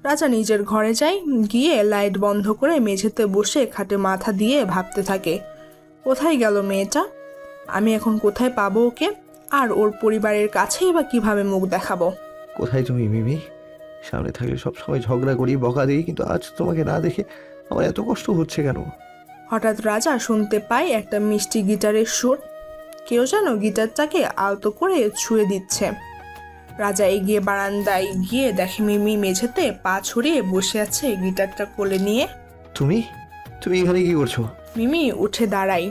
রাজা নিজের ঘরে যায়, গিয়ে লাইট বন্ধ করে মেঝেতে বসে খাটে মাথা দিয়ে ভাবতে থাকে, কোথায় গেল মেয়েটা? আমি এখন কোথায় পাবো ওকে? আর ওর পরিবারের কাছেই বা কিভাবে মুখ দেখাবো? কোথায় তুমি মিমি? সামনে থাকলে সবসময় ঝগড়া করি, বকা দিই, কিন্তু আজ তোমাকে না দেখে আমার এত কষ্ট হচ্ছে কেন? হঠাৎ রাজা শুনতে পায় একটা মিষ্টি গিটারের সুর। কেউ যেন গিটারটাকে আলতো করে ছুঁয়ে দিচ্ছে। রাজা এগিয়ে বারান্দায় গিয়ে দেখে মিমি মেঝেতে পা ছড়িয়ে বসে আছে গিটারটা কোলে নিয়ে। তুমি তুমি এখানে কি করছো? মিমি উঠে দাঁড়ায়,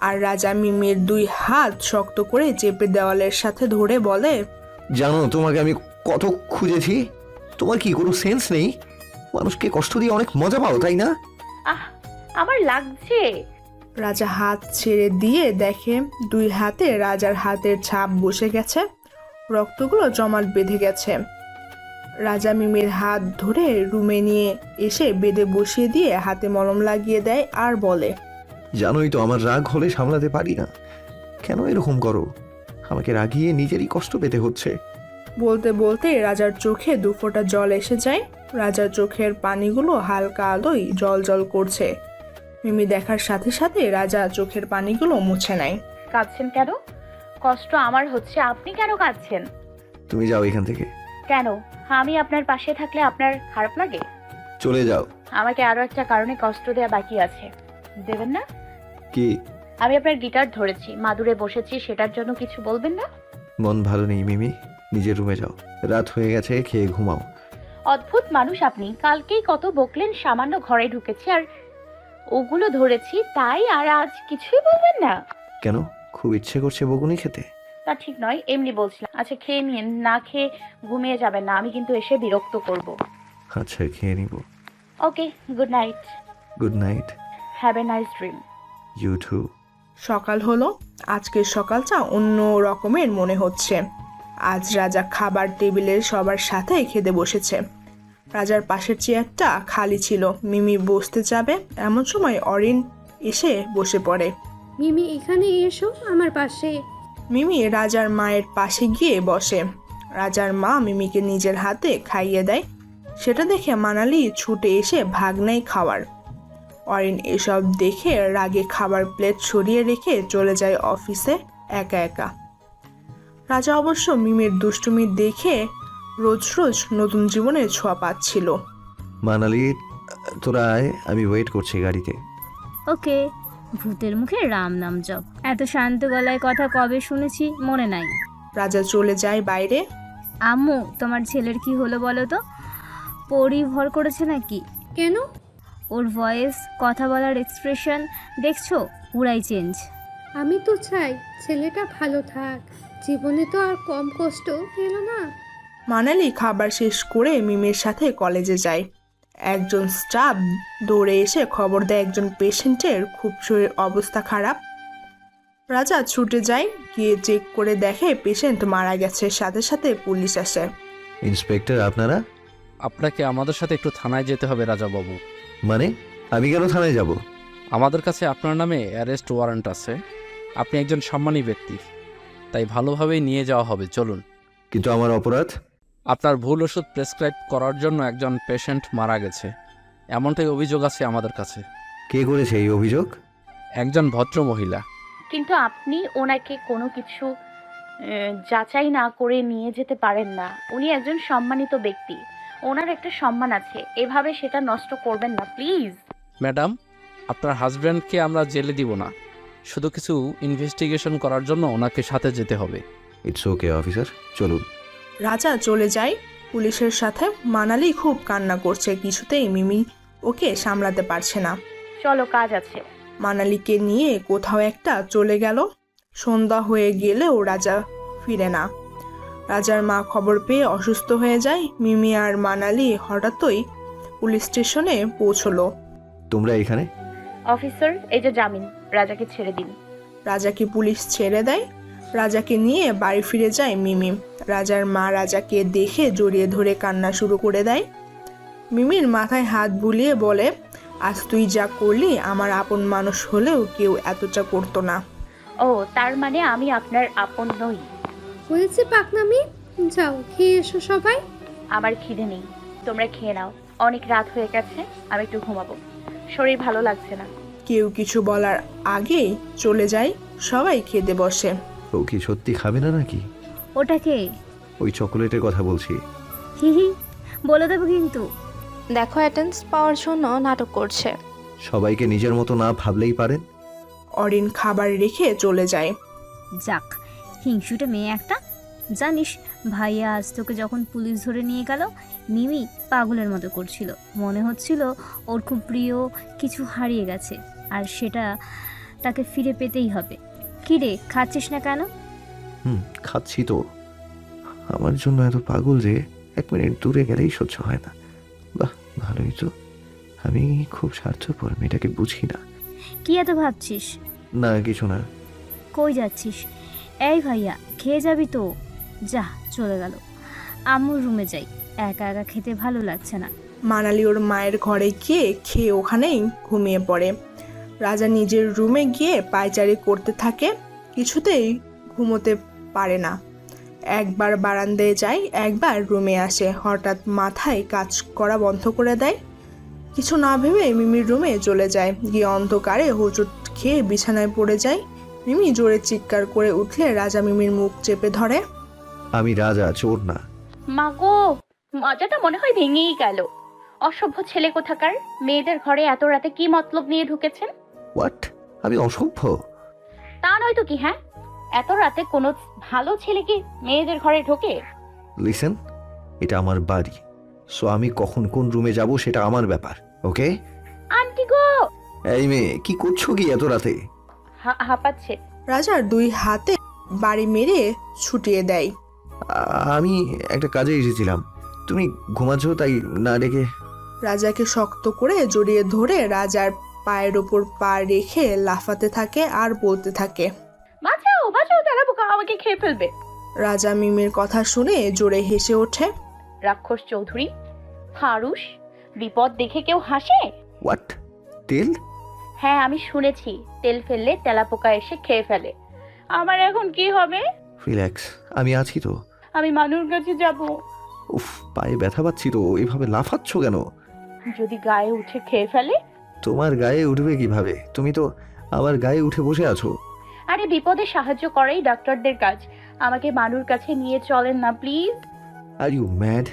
আর রাজা মিমির দুই হাত শক্ত করে চেপে দেওয়ালের সাথে ধরে বলে, জানো তোমাকে আমি কত খুঁজেছি? তোমার কি কোনো সেন্স নেই? মানুষকে কষ্ট দিয়ে অনেক মজা পাও, তাই না? আহ, আমার লাগছে। রাজা হাত ছেড়ে দিয়ে দেখে দুই হাতে রাজার হাতের ছাপ বসে গেছে, রক্তগুলো জমাট বেঁধে গেছে। রাজা মিমির হাত ধরে রুমে নিয়ে এসে বেডে বসিয়ে দিয়ে হাতে মলম লাগিয়ে দেয় আর বলে, জানোই তো আমার রাগ হলে সামলাতে পারি না। কেন এরকম করো? আমাকে রাগিয়ে নিজেরই কষ্ট পেতে হচ্ছে। বলতে বলতে রাজার চোখে দুফোঁটা জল এসে যায়। রাজার চোখের পানিগুলো হালকা আলোয় জল জল করছে। মিমি দেখার সাথে সাথে রাজা চোখের পানিগুলো মুছে নেয়। কাঁদছেন কেন? কষ্ট আমার হচ্ছে, আপনি কেন কাঁদছেন? তুমি যাও এখান থেকে। কেন? আমি আপনার পাশে থাকলে আপনার খারাপ লাগে? চলে যাও। আমাকে আরো একটা কারণে কষ্ট দেওয়া বাকি আছে, দেবেন না? কি? আমি আপনার গিটার ধরেছি, মাদুরে বসেছি, সেটার জন্য কিছু বলবেন না? মন ভালো নেই মিমি, নিজের রুমে যাও। রাত হয়ে গেছে, খেয়ে ঘুমাও। অদ্ভুত মানুষ আপনি। কালকেই কত বকলেন, সামান্য ঘরে ঢুকেছি আর ওগুলো ধরেছি তাই, আর আজ কিছুই বলবেন না? কেন, খুব ইচ্ছে করছে বকুনি খেতে? তা ঠিক নয়, এমনি বলছিলাম। আচ্ছা খেয়ে নিন, না খেয়ে ঘুমিয়ে যাবেন না, আমি কিন্তু এসে বিরক্ত করব। আচ্ছা, খেয়ে নিব। Okay, good night. Good night. Have a nice dream. You too. সকাল হলো। আজকের সকালটা অন্য রকমের মনে হচ্ছে। আজ রাজা খাবার টেবিলের সবার সাথে খেতে বসেছে। রাজার পাশের চেয়ারটা খালি ছিল। মিমি বসতে যাবে এমন সময় অরিন এসে বসে পড়ে। মিমি এখানে এসো আমার পাশে। মিমি রাজার মায়ের পাশে গিয়ে বসে। রাজার মা মিমিকে নিজের হাতে খাইয়ে দেয়। সেটা দেখে মানালি ছুটে এসে ভাগ নেয় খাওয়ার। অরিন এসব দেখে রাগে খাবার প্লেট সরিয়ে রেখে চলে যায় অফিসে একা একা। রাজা অবশ্য মিমির দুষ্টুমি দেখে রোজ রোজ নতুন জীবনের ছোঁয়া পাচ্ছিল। মানালি, তোরা আয়, আমি ওয়েট করছি গাড়িতে। ওকে। ভূতের মুখে রাম নাম জপ, এত শান্ত গলায় কথা কবে শুনেছি মনে নাই। রাজা চলে যায় বাইরে। আম্মু, তোমার ছেলের কি হলো বলো তো? পরি ভর করেছে নাকি? কেন? ওর ভয়েস, কথা বলার এক্সপ্রেশন দেখছো, পুরাই চেঞ্জ। আমি তো চাই ছেলেটা ভালো থাক, জীবনে তো আর কম কষ্ট পেল না। মানালি খাবার শেষ করে মিমির সাথে কলেজে যায়। একজন স্টাফ দৌড়ে এসে খবর দেয় একজন পেশেন্টের খুব শরীর অবস্থা খারাপ। রাজা ছুটে যায়, গিয়ে চেক করে দেখে পেশেন্ট মারা গেছে। সাথে সাথে পুলিশ আসে। ইন্সপেক্টর আপনারা? আপনাকে আমাদের সাথে একটু থানায় যেতে হবে রাজাবাবু। মানে আমি কেন থানায় যাব? আমাদের কাছে আপনার নামে অ্যারেস্ট ওয়ারেন্ট আছে। আপনি একজন সম্মানী ব্যক্তি, তাই ভালোভাবেই নিয়ে যাওয়া হবে, চলুন। কিন্তু আমার অপরাধ? আপনার ভুল ওষুধ প্রেসক্রাইব করার জন্য একজন পেশেন্ট মারা গেছে, এমনটাই অভিযোগ আছে আমাদের কাছে। কে করেছে এই অভিযোগ? একজন ভদ্র মহিলা। কিন্তু আপনি ওনাকে কোনো কিছু যাচাই না করে নিয়ে যেতে পারেন না। উনি একজন সম্মানিত ব্যক্তি, ওনার একটা সম্মান আছে, এভাবে সেটা নষ্ট করবেন না প্লিজ। ম্যাডাম, আপনার হাজব্যান্ডকে আমরা জেলে দিব না, শুধু কিছু ইনভেস্টিগেশন করার জন্য ওনাকে সাথে যেতে হবে। ইটস ওকে অফিসার, চলুন। রাজা চলে যায় পুলিশের সাথে। মানালি খুব কান্না করছে, কিছুতেই মিমি ওকে সামলাতে পারছে না। চলো, কাজ আছে। মানালিকে নিয়ে কোথাও একটা চলে গেল। সন্ধ্যা হয়ে গেলেও রাজা ফিরে না। রাজার মা খবর পেয়ে অসুস্থ হয়ে যায়। মিমি আর মানালি হঠাৎই পুলিশ স্টেশনে পৌঁছলো। তোমরা এখানে? অফিসার, এই যে জামিন, রাজাকে ছেড়ে দিন। রাজাকে পুলিশ ছেড়ে দেয়। রাজাকে নিয়ে বাড়ি ফিরে যায় মিমি। রাজার মা রাজাকে দেখে জড়িয়ে ধরে কান্না শুরু করে দেয়। মিমির মাথায় হাত বুলিয়ে বলে, আজ তুই যা করলি, আমার আপন মানুষ হলেও কেউ এতটা করতো না। ও, তার মানে আমি আপনার আপন নই? হয়েছে পাকনামি, যাও খেয়ে এসো সবাই। আমার খিদে নেই। তোমরা খেয়ে নাও, অনেক রাত হয়ে গেছে, আমি একটু ঘুমাবো, শরীর ভালো লাগছে না। কেউ কিছু বলার আগেই চলে যায়। সবাই খেতে বসে। ও কি সত্যি খাবে না নাকি? ওটাকে ওই চকোলেটের কথা বলছি। হি হি বলে দেবো কিন্তু। দেখো অ্যাটেন্স পাওয়ার জন্য নাটক করছে। সবাইকে নিজের মতো না ভাবলেই পারেন। অরিন খাবার রেখে চলে যায়। যাক, হিংসুটে মেয়ে একটা। জানিস, ভাইয়া আজ তোকে যখন পুলিশ ধরে নিয়ে গেল, মিমি পাগলের মতো করছিল। মনে হচ্ছিল ওর খুব প্রিয় কিছু হারিয়ে গেছে, আর সেটা তাকে ফিরে পেতেই হবে। কি রে, খাচ্ছিস না কেন? খাচ্ছি তো। আমার জন্য এত পাগল যে 1 মিনিট দূরে গেলেই সহ্য হয় না। বাহ, ভালোই তো। আমি খুব স্বার্থপর, মেয়েটাকে বুঝি না। কি এত ভাবছিস? না, কিছু না। কই যাচ্ছিস? এই ভাইয়া, খেয়ে যাবি তো? যা, চলে গেল। আম্মুর রুমে যাই, একা একা খেতে ভালো লাগছে না। মানালি ওর মায়ের ঘরে গিয়ে খেয়ে ওখানেই ঘুমিয়ে পড়ে। রাজা নিজের রুমে গিয়ে পায়চারি করতে থাকে, কিছুতেই ঘুমোতে পারে না। একবার বারান্দায় যায়, একবার রুমে আসে। হঠাৎ মাথায় কাজ করা বন্ধ করে দেয়। কিছু না ভেবে মিমির রুমে চলে যায়। গিয়ে অন্ধকারে হোঁচট খেয়ে বিছানায় পড়ে যায়। মিমি জোরে চিৎকার করে উঠলে রাজা মিমির মুখ চেপে ধরে। আমি রাজা, চোর না। মাগো, মজাটা মনে হয় ভেঙেই গেল। অসভ্য ছেলে কোথাকার, মেয়েদের ঘরে এত রাতে কি মতলব নিয়ে ঢুকেছেন? হোয়াট? আমি অসভ্য? তা নয় তো কি, হ্যাঁ? এত রাতে কোনো ভালো ছেলে কি মেয়েদের ঘরে ঢোকে? লিসেন, এটা আমার বাড়ি, সো আমি কখন কোন রুমে যাব সেটা আমার ব্যাপার, ওকে? আন্টি গো! এই মেয়ে, কি করছো কি এত রাতে? হাঁপাচ্ছে। রাজার 2 হাতে বাড়ি মেরে ছুটিয়ে দেয়। আমি একটা কাজে এসেছিলাম। তুমি ঘুমাচ্ছ তাই না ডেকে। রাজাকে শক্ত করে জড়িয়ে ধরে রাজার পায়ের ওপর পা রেখে লাফাতে থাকে আর বলতে থাকে, বাঁচাও বাঁচাও, তারা বোকা আমাকে খেয়ে ফেলবে। রাজা মিমির কথা শুনে জোরে হেসে ওঠে। রাক্ষস চৌধুরী, ফারুস, বিপদ দেখে কেউ হাসে? হোয়াট? তেল? হ্যাঁ, আমি শুনেছি তেল ফেললে তেলাপোকা এসে খেয়ে ফেলে। আমার এখন কি হবে? রিল্যাক্স, আমি আছি তো। আমি মানুর কাছে যাব। উফ, পায়ে ব্যথা পাচ্ছি তো, এভাবে লাফাচ্ছ কেন? যদি গায়ে উঠে খেয়ে ফেলে? তোমার গায়ে উঠবে কিভাবে? তুমি তো আমার গায়ে উঠে বসে আছো। আরে, বিপদে সাহায্য করাই ডাক্তারদের কাজ। আমাকে মানুর কাছে নিয়ে চলেন না প্লিজ। Are you mad?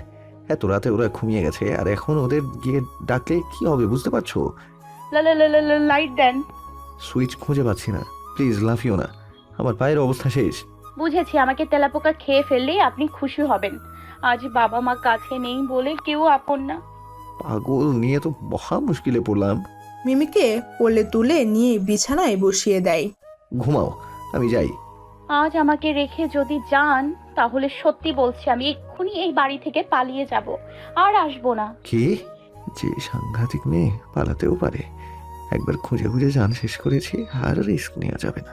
এত রাতে ওরা ঘুমিয়ে গেছে, আর এখন ওদের গিয়ে ডাকলে কি হবে বুঝতে পারছো? লাইট দেন। সুইচ খুঁজে পাচ্ছি না, প্লিজ লাফিও না, আমার পায়ের অবস্থা শেষ। বুঝেছি, আমাকে তেলাপোকা খেয়ে ফেললেই আপনি খুশি হবেন। আজ বাবা মা কাছে নেই বলে কেউ আপন না। পাগল নিয়ে তো মহা মুশকিলে পড়লাম। মিমিকে কোলে তুলে নিয়ে বিছানায় বসিয়ে দেয়। ঘুমাও, আমি যাই। আজ আমাকে রেখে যদি যান, তাহলে সত্যি বলছি আমি এক্ষুনি এই বাড়ি থেকে পালিয়ে যাব, আর আসবো না। কি? যে সাংঘাতিক মেয়ে, পালাতেও পারে। একবার খুঁজে খুঁজে জান শেষ করেছি, আর রিস্ক নেওয়া যাবে না।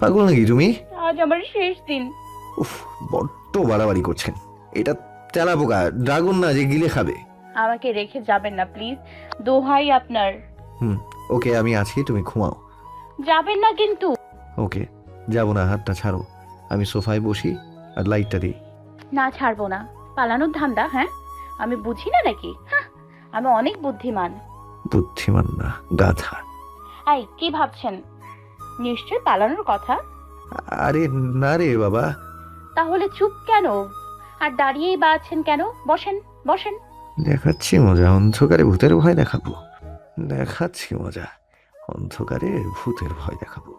পাগল নাকি তুমি? আজ আমার শেষ দিন। উফ, বড্ড বাড়াবাড়ি করছেন। এটা তেলাপোকা, ড্রাগন না যে গিলে খাবে। আমাকে রেখে যাবেন না প্লিজ, দোহাই আপনার। ওকে, আমি আছি, তুমি ঘুমাও। যাবেন না কিন্তু। ওকে, যাবো না, হাতটা ছাড়ো। আমি সোফায় বসি আর লাইটটা দিই। না, ছাড়বো না। পালানোর ধান্দা? হ্যাঁ, আমি বুঝি না নাকি? হ্যাঁ, আমি অনেক বুদ্ধিমান। বুদ্ধিমান না, গাধা। এই, কি ভাবছেন? নিশ্চয় পালানোর কথা। আরে না রে বাবা। তাহলে চুপ কেন আর দাঁড়িয়েই বা আছেন কেন? বসেন বসেন। দেখাচ্ছি মজা, অন্ধকারে ভূতের ভয় দেখাবো। দেখাচ্ছি মজা, অন্ধকারে ভূতের ভয় দেখাবো।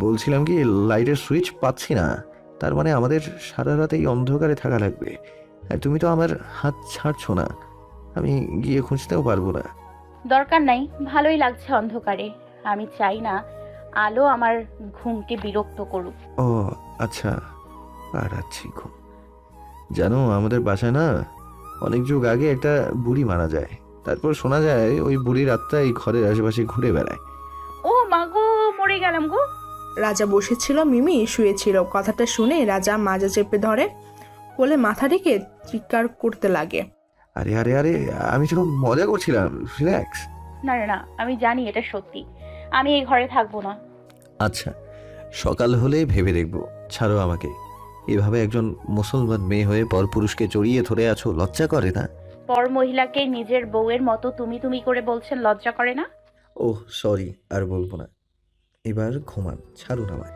বলছিলাম কি, লাইটের সুইচ পাচ্ছি না, তার মানে আমাদের সারা রাত এই অন্ধকারে থাকা লাগবে। আর তুমি তো আমার হাত ছাড়ছো না, আমি গিয়ে খুঁজতেও পারবো না। দরকার নাই, ভালোই লাগছে অন্ধকারে। আমি চাই না আলো আমার ঘুমকে বিরক্ত করুক। ও আচ্ছা, পাড়াচ্ছি ঘুম। জানো, আমাদের বাসায় না অনেক যুগ আগে একটা বুড়ি মারা যায়, তারপর শোনা যায় ওই বুড়ির আত্মা এই ঘরের আশেপাশে ঘুরে বেড়ায়। ও মা গো, মরে গেলাম গো। রাজা বসেছিল, মিমি শুয়েছিল। কথাটা শুনে রাজা মাজা চেপে ধরে, কোলে মাথা রেখে চিৎকার করতে লাগে। আরে আরে আরে, আমি তো মজা করছিলাম, রিল্যাক্স। না না না, আমি জানি এটা সত্যি। আমি এই ঘরে থাকবো না। আচ্ছা, সকাল হলে ভেবে দেখবো, ছাড়ো আমাকে। এভাবে একজন মুসলমান মেয়ে হয়ে পরপুরুষকে জড়িয়ে ধরে আছো, লজ্জা করে না? পর মহিলাকে নিজের বউয়ের মতো তুমি তুমি করে বলছেন, লজ্জা করে না? ওহ সরি, আর বলবো না। এবার ঘুমান, ছাড়ুন আমায়।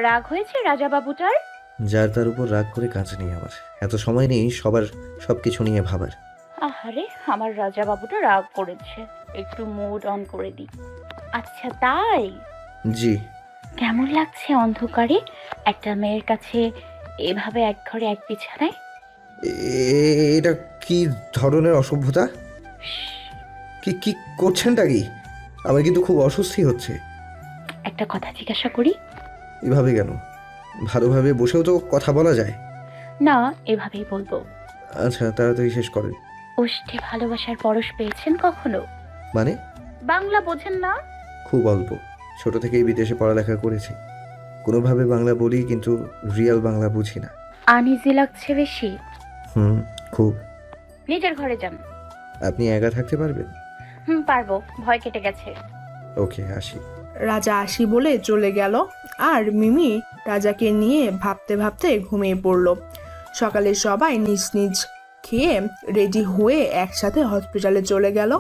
রাগ হয়েছে রাজা বাবুটার? যার তার উপর রাগ করে কাজ নেই আমার, এত সময় নেই সবার সব কিছু নিয়ে ভাবার। আহারে, আমার রাজা বাবুটা রাগ করেছে, একটু মুড অন করে দিই। আচ্ছা তাই? জি। কেমন লাগছে অন্ধকারে একটা মেয়ের কাছে এভাবে এক ঘরে এক বিছানায়? এটা কি ধরনের অসভ্যতা? কি কি করছেনটা কি? আমার কিন্তু খুব অস্বস্তি হচ্ছে। একটা কথা জিজ্ঞাসা করি? এভাবে কেন? ভালোভাবে বসেও তো কথা বলা যায়। না, এভাবেই বলবো। আচ্ছা তাড়াতাড়ি শেষ করেন। ওষ্ঠে ভালোবাসার পরশ পেয়েছেন কখনো? মানে? বাংলা বোঝেন না? খুব অল্প, ছোট থেকেই বিদেশে পড়ালেখা করেছি। কোনোভাবে বাংলা বলি, কিন্তু রিয়েল বাংলা বুঝি না। আনইজি লাগছে বেশি? খুব। নিজের ঘরে যান। আপনি একা থাকতে পারবেন? পারবো, ভয় কেটে গেছে। ওকে, আসি। রাজা আসি বলে চলে গেল, আর মিমি রাজাকে নিয়ে ভাবতে ভাবতে ঘুমিয়ে পড়ল। সকালে সবাই নিজ নিজ খেয়ে রেডি হয়ে একসাথে হসপিটালে চলে গেল।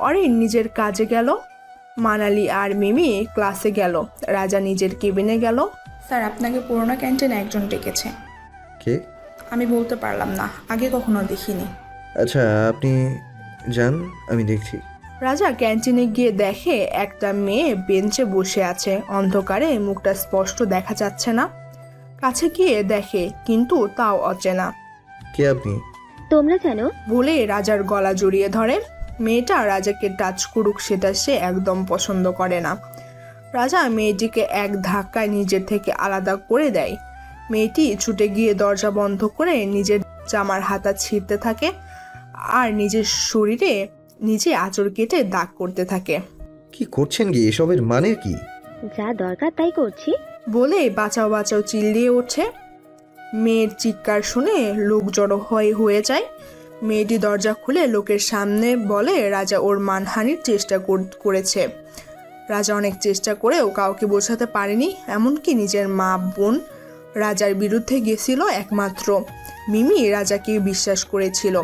অরিন নিজের কাজে গেল, মানালি আর মিমি ক্লাসে গেল, রাজা নিজের কেবিনে গেল। স্যার, আপনাকে পুরোনো ক্যান্টিনে একজন ডেকেছে। কে? আমি বলতে পারলাম না, আগে কখনো দেখিনি। আচ্ছা আপনি যান, আমি দেখছি। রাজা ক্যান্টিনে গিয়ে দেখে একটা মেয়ে বেঞ্চে বসে আছে, অন্ধকারে মুখটা স্পষ্ট দেখা যাচ্ছে না। কাছে গিয়ে দেখে, কিন্তু তাও অচেনা। কে আপনি? তোমরা জানো? বলে রাজার গলা জড়িয়ে ধরে। মেয়েটা রাজাকে টাচ করুক সেটা সে একদম পছন্দ করে না। রাজা মেয়েটিকে এক ধাক্কায় নিজের থেকে আলাদা করে দেয়। মেয়েটি ছুটে গিয়ে দরজা বন্ধ করে নিজের জামার হাতা ছিঁড়তে থাকে আর নিজের শরীরে নিজে আঁচড় কেটে দাগ করতে থাকে। কি করছেন কি? এসবের মানে কি? যা দরকার তাই করছি। বলে বাঁচাও বাঁচাও চিল্লিয়ে ওঠে। মেয়ের চিৎকার শুনে লোক জড়ো হয়ে যায়। মেয়েটি দরজা খুলে লোকের সামনে বলে রাজা ওর মানহানির চেষ্টা করেছে। রাজা অনেক চেষ্টা করেও কাউকে বোঝাতে পারেনি, এমনকি নিজের মা বোন রাজার বিরুদ্ধে গেছিল। একমাত্র মিমি রাজাকে বিশ্বাস করেছিল।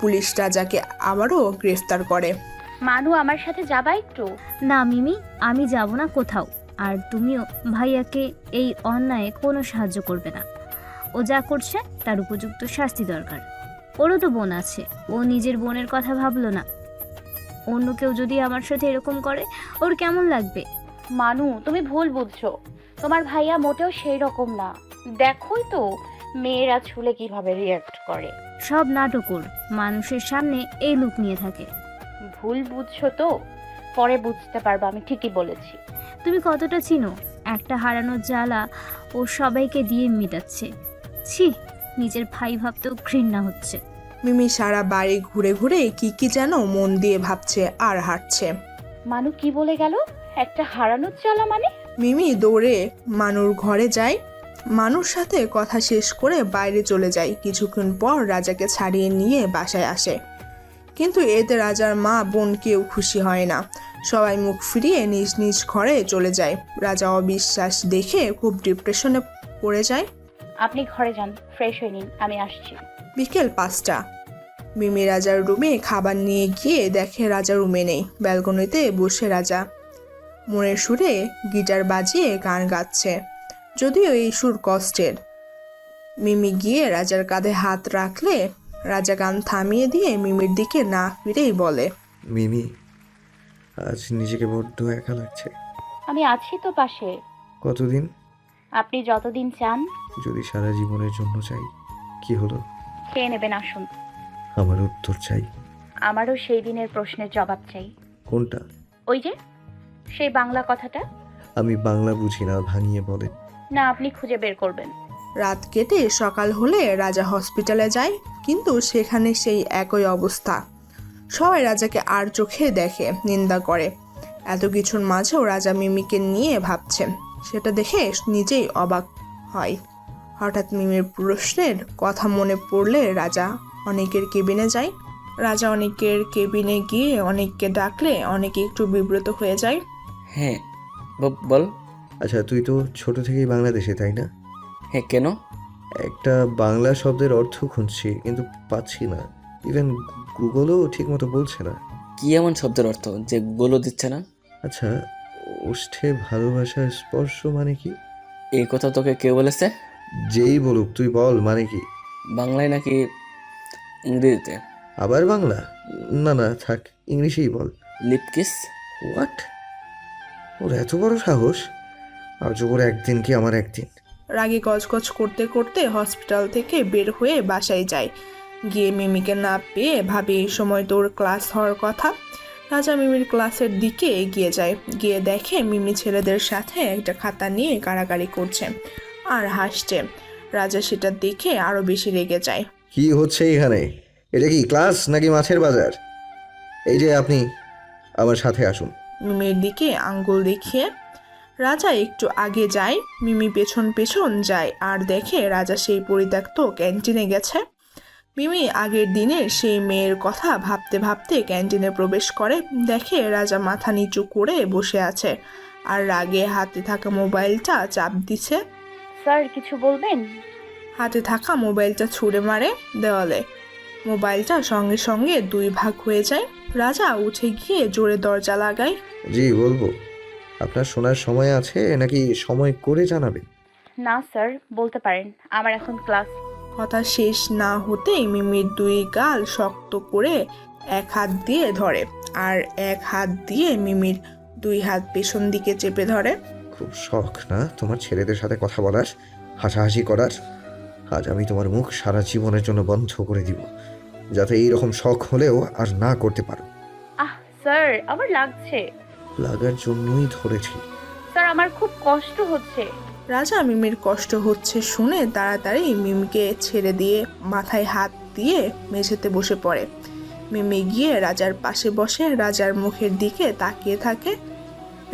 পুলিশ রাজাকে আবারও গ্রেফতার করে। মানু, আমার সাথে যাবা একটু? না মিমি, আমি যাব না কোথাও। আর তুমিও ভাইয়াকে এই অন্যায়ে কোনো সাহায্য করবে না। ও যা করছে তার উপযুক্ত শাস্তি দরকার। ওরও তো বোন আছে, ও নিজের বোনের কথা ভাবলো না। অন্য কেউ যদি আমার সাথে এরকম করে ওর কেমন লাগবে? মানু, তুমি ভুল বুঝছো। তোমার ভাইয়া মোটেও সেই রকম না। দেখোই তো মেয়েরা ছুলে কিভাবে রিয়াক্ট করে। সব নাটক ওর, মানুষের সামনে এই লুক নিয়ে থাকে। ভুল বুঝছো তো, পরে বুঝতে পারবো আমি ঠিকই বলেছি। তুমি কতটা চিনো? একটা হারানোর জ্বালা ও সবাইকে দিয়ে মেটাচ্ছে। ছি, নিজের ভাই ভাবতেও ঘৃণা হচ্ছে। মিমি সারা বাড়ি ঘুরে ঘুরে কি যেন মন দিয়ে ভাবছে আর হাঁটছে। মানু কি বলে গেল? একটা হারানোর জ্বালা মানে? মিমি দৌড়ে মানুর ঘরে যায়, মানুর সাথে কথা শেষ করে বাইরে চলে যায়। কিছুক্ষণ পর রাজাকে ছাড়িয়ে নিয়ে বাসায় আসে, কিন্তু এতে রাজার মা বোন কেউ খুশি হয় না। সবাই মুখ ফিরিয়ে নিজ নিজ ঘরে চলে যায়। রাজা অবিশ্বাস দেখে খুব ডিপ্রেশনে পড়ে যায়। আপনি ঘরে যান, ফ্রেশ হয়ে নিন, আমি আসছি। বিকেল 5টা। মিমি রাজার রুমে খাবার নিয়ে গিয়ে দেখে রাজা রুমে নেই। ব্যালকনিতে বসে রাজা মনের সুরে গিটার বাজিয়ে গান গাচ্ছে, যদিও এই সুর কষ্টের। মিমি গিয়ে রাজার কাঁধে হাত রাখলে রাজা গান থামিয়ে দিয়ে মিমির দিকে না ফিরেই বলে, মিমি, আজ নিজেকে বড্ড একা লাগছে। আমি আছি তো পাশে। কতদিন? আপনি যতদিন চান। যদি সারা জীবনের জন্য চাই? কি হলো? খেয়ে নেবেন, আসুন। আমার উত্তর চাই। আমারও সেই দিনের প্রশ্নের জবাব চাই। কোনটা? ওই যে সেই বাংলা কথাটা। আমি বাংলা বুঝি না, ভাঙিয়ে বলেন। না, আপনি খুঁজে বের করবেন। রাত কেটে সকাল হলে রাজা হসপিটালে যায়, কিন্তু সেখানে সেই একই অবস্থা। সবাই রাজাকে আর চোখে দেখে, নিন্দা করে। এত কিছুর মাঝেও রাজা মিমিকে নিয়ে ভাবছে, সেটা দেখে নিজেই অবাক হয়। হঠাৎ মিমির প্রশ্নের কথা মনে পড়লে রাজা অনেকের কেবিনে যায়। রাজা অনেকের কেবিনে গিয়ে অনেককে ডাকলে অনেকে একটু বিব্রত হয়ে যায়। হ্যাঁ, বল। আচ্ছা তুই তো ছোট থেকেই বাংলাদেশে, তাই না? হ্যাঁ, কেন? একটা বাংলা শব্দের অর্থ খুঁজছি, কিন্তু পাচ্ছি না। ইভেন গুগলও ঠিকমতো বলছে না। কি এমন শব্দের অর্থ যে গুগলও দিচ্ছে না? আচ্ছা, ওষ্ঠে ভালোবাসার স্পর্শ মানে কি? এই কথা তোকে কে বলেছে? যেই বলুক, তুই বল মানে কি? বাংলায় নাকি ইংরেজিতে? আবার বাংলা? না না, থাক, ইংলিশেই বল। Lip kiss. হোয়াট? ওর এত বড় সাহস! আজ ওর একদিন কি আমার একদিন। রাগে গজগজ করতে করতে হসপিটাল থেকে বের হয়ে বাসায় যায়। গিয়ে মিমিকে না পেয়ে ভাবে এই সময় তোর ক্লাস হওয়ার কথা। রাজা মিমির ক্লাসের দিকে এগিয়ে যায়, গিয়ে দেখে মিমি ছেলেদের সাথে একটা খাতা নিয়ে কাড়াকাড়ি করছে আর হাসছে। রাজা সেটা দেখে আরো বেশি রেগে যায়। কি হচ্ছে এখানে? এটা কি ক্লাস নাকি মাছের বাজার? এই যে আপনি আমার সাথে আসুন। মিমির দিকে আঙ্গুল দেখিয়ে রাজা একটু আগে যায়, মিমি পেছন পেছন যায় আর দেখে রাজা সেই পরিত্যক্ত ক্যান্টিনে গেছে। মিমি আগের দিনের সেই মেয়ের কথা ভাবতে ভাবতে ক্যান্টিনে প্রবেশ করে, দেখে রাজা মাথা নিচু করে বসে আছে আর রাগে হাতে থাকা মোবাইলটা চাপ দিছে। স্যার কিছু বলবেন? হাতে থাকা মোবাইলটা ছুঁড়ে মারে দেওয়ালে। মোবাইলটা সঙ্গে সঙ্গে দুই ভাগ হয়ে যায়। রাজা উঠে গিয়ে জোরে দরজা লাগায়। জি বলবো। আপনার শোনার সময় আছে নাকি সময় করে জানাবেন? না স্যার, বলতে পারেন, আমার এখন ক্লাস। কথা শেষ না হতেই মিমির দুই গাল শক্ত করে এক হাত দিয়ে ধরে আর এক হাত দিয়ে মিমির দুই হাত পেছন দিকে চেপে ধরে। খুব শখ না তোমার ছেলেদের সাথে কথা বলার, হাসাহাসি করার? আজ আমি তোমার মুখ সারা জীবনের জন্য বন্ধ করে দিব, যাতে এইরকম শখ হলেও আর না করতে পারো। আহ স্যার, আমার লাগছে। লাগার জন্যই ধরেছি। স্যার আমার খুব কষ্ট হচ্ছে। রাজা মিমির কষ্ট হচ্ছে শুনে তাড়াতাড়ি মিমিকে ছেড়ে দিয়ে মাথায় হাত দিয়ে মেঝেতে বসে পড়ে। মিমি গিয়ে রাজার পাশে বসে রাজার মুখের দিকে তাকিয়ে থাকে।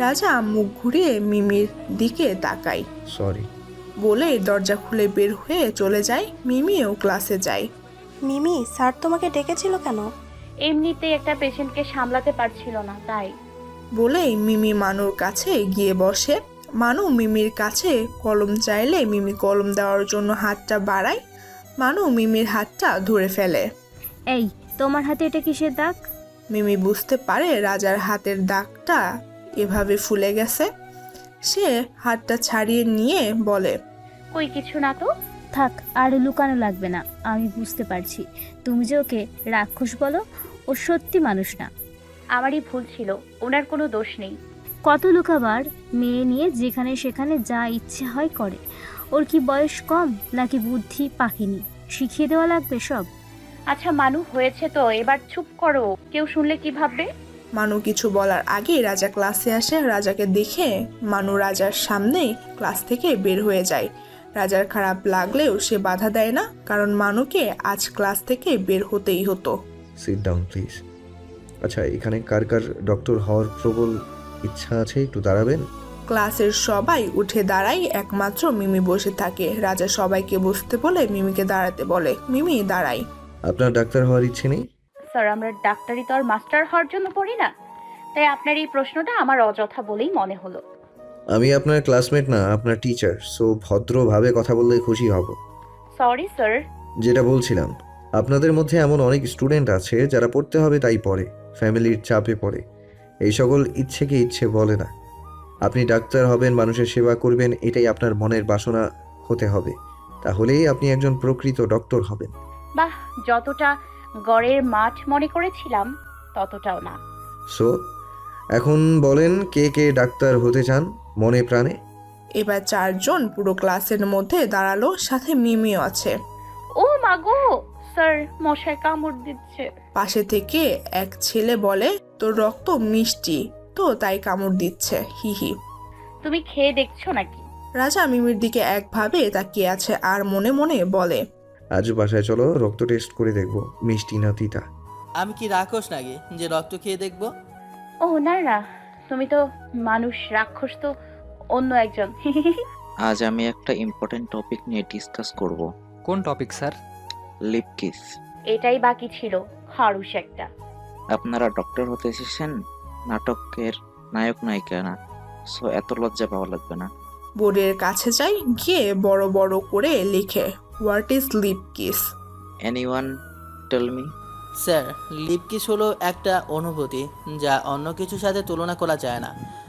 রাজা মুখ ঘুরিয়ে মিমির দিকে তাকায় সরি বলে দরজা খুলে বের হয়ে চলে যায়। মিমিও ক্লাসে যায়। মিমি, স্যার তোমাকে ডেকেছিল কেন? এমনিতেই একটা পেশেন্টকে সামলাতে পারছিল না, তাই। বলেই মিমি মানুর কাছে গিয়ে বসে। মানু মিমির কাছে কলম চাইলে মিমি কলম দেওয়ার জন্য হাতটা বাড়ায়। মানু মিমির হাতটা ধরে ফেলে। এই, তোমার হাতে এটা কিসের দাগ? মিমি বুঝতে পারে রাজার হাতের দাগটা এভাবে ফুলে গেছে। সে হাতটা ছাড়িয়ে নিয়ে বলে, কই কিছু না তো। থাক, আর লুকানো লাগবে না, আমি বুঝতে পারছি তুমি যে ওকে রাক্ষস বলো। ও সত্যি মানুষ না। আমারই ভুল ছিল, ওনার কোনো দোষ নেই। কত লুকাবার, মেয়ে নিয়ে যেখানে সেখানে যা ইচ্ছে হয় করে। ওর কি বয়স কম নাকি বুদ্ধি পাকেনি? শিখিয়ে দেওয়া লাগবে সব। আচ্ছা মানু, হয়েছে তো, এবার চুপ করো, কেউ শুনলে কি ভাববে? মানু কিছু বলার আগেই রাজা ক্লাসে আসে। রাজাকে দেখে মানু রাজার সামনেই ক্লাস থেকে বের হয়ে যায়। রাজার খারাপ লাগলেও সে বাধা দেয় না, কারণ মানুকে আজ ক্লাস থেকে বের হতেই হতো। Sit down please. আচ্ছা, এখানে কার কার ডক্টর হওয়ার প্রবল ইচ্ছা আছে একটু দাঁড়াবেন? ক্লাসের সবাই উঠে দাঁড়ায়, একমাত্র মিমি বসে থাকে। রাজা সবাইকে বসতে বলে মিমিকে দাঁড়াতে বলে। মিমি দাঁড়ায়। আপনার ডাক্তার হওয়ার ইচ্ছে নেই? স্যার আমরা ডাক্তারি তো আর মাস্টার হওয়ার জন্য পড়ি না, তাই আপনার এই প্রশ্নটা আমার অযথা বলেই মনে হলো। আমি আপনার ক্লাসমেট না, আপনার টিচার, সো ভদ্রভাবে কথা বললে খুশি হব। Sorry sir. যেটা বলছিলাম, আপনাদের মধ্যে এমন অনেক স্টুডেন্ট আছে যারা পড়তে হবে তাই পড়ে, ফ্যামিলির চাপে পড়ে, এই সকল ইচ্ছেকে ইচ্ছে বলে না। আপনি ডাক্তার হবেন, মানুষের সেবা করবেন, এটাই আপনার মনের বাসনা হতে হবে, তাহলেই আপনি একজন প্রকৃত ডক্টর হবেন। বাহ, যতটা গড়ের মাঠ মনে করেছিলাম ততটাও না। সো এখন বলেন, কে কে ডাক্তার হতে চান মনে প্রাণে? এবার চারজন পুরো ক্লাসের মধ্যে দাঁড়ালো, সাথে মিমিও আছে। ও মাগো, স্যার মশায় কামড় দিচ্ছে। পাশে থেকে এক ছেলে বলে, তোর রক্ত মিষ্টি তো তাই কামড় দিচ্ছে, হিহি। তুমি খেয়ে দেখছো নাকি? রাজা মিমির দিকে একভাবে তাকিয়ে আছে আর মনে মনে বলে, আজ বাসায় চলো, রক্ত টেস্ট করে দেখবো মিষ্টি না তিতা। আমি কি রাক্ষস নাকি যে রক্ত খেয়ে দেখবো? ও না না, তুমি তো মানুষ, রাক্ষস তো অন্য একজন। আজ আমি একটা ইম্পর্টেন্ট টপিক নিয়ে ডিসকাস করব। কোন টপিক স্যার? Lip kiss. এটাই বাকি ছিল, খারুস একটা। আপনারা ডক্টর হতে এসেছেন, নাটকের নায়ক নায়িকা না, সো এত লজ্জা পাওয়া লাগবে না। বোর্ডের কাছে যাই, গিয়ে বড় বড় করে লিখে, what is lip kiss. Anyone tell me? Sir, lip kiss হলো একটা অনুভূতি যা অন্য কিছুর সাথে তুলনা করা যায় না।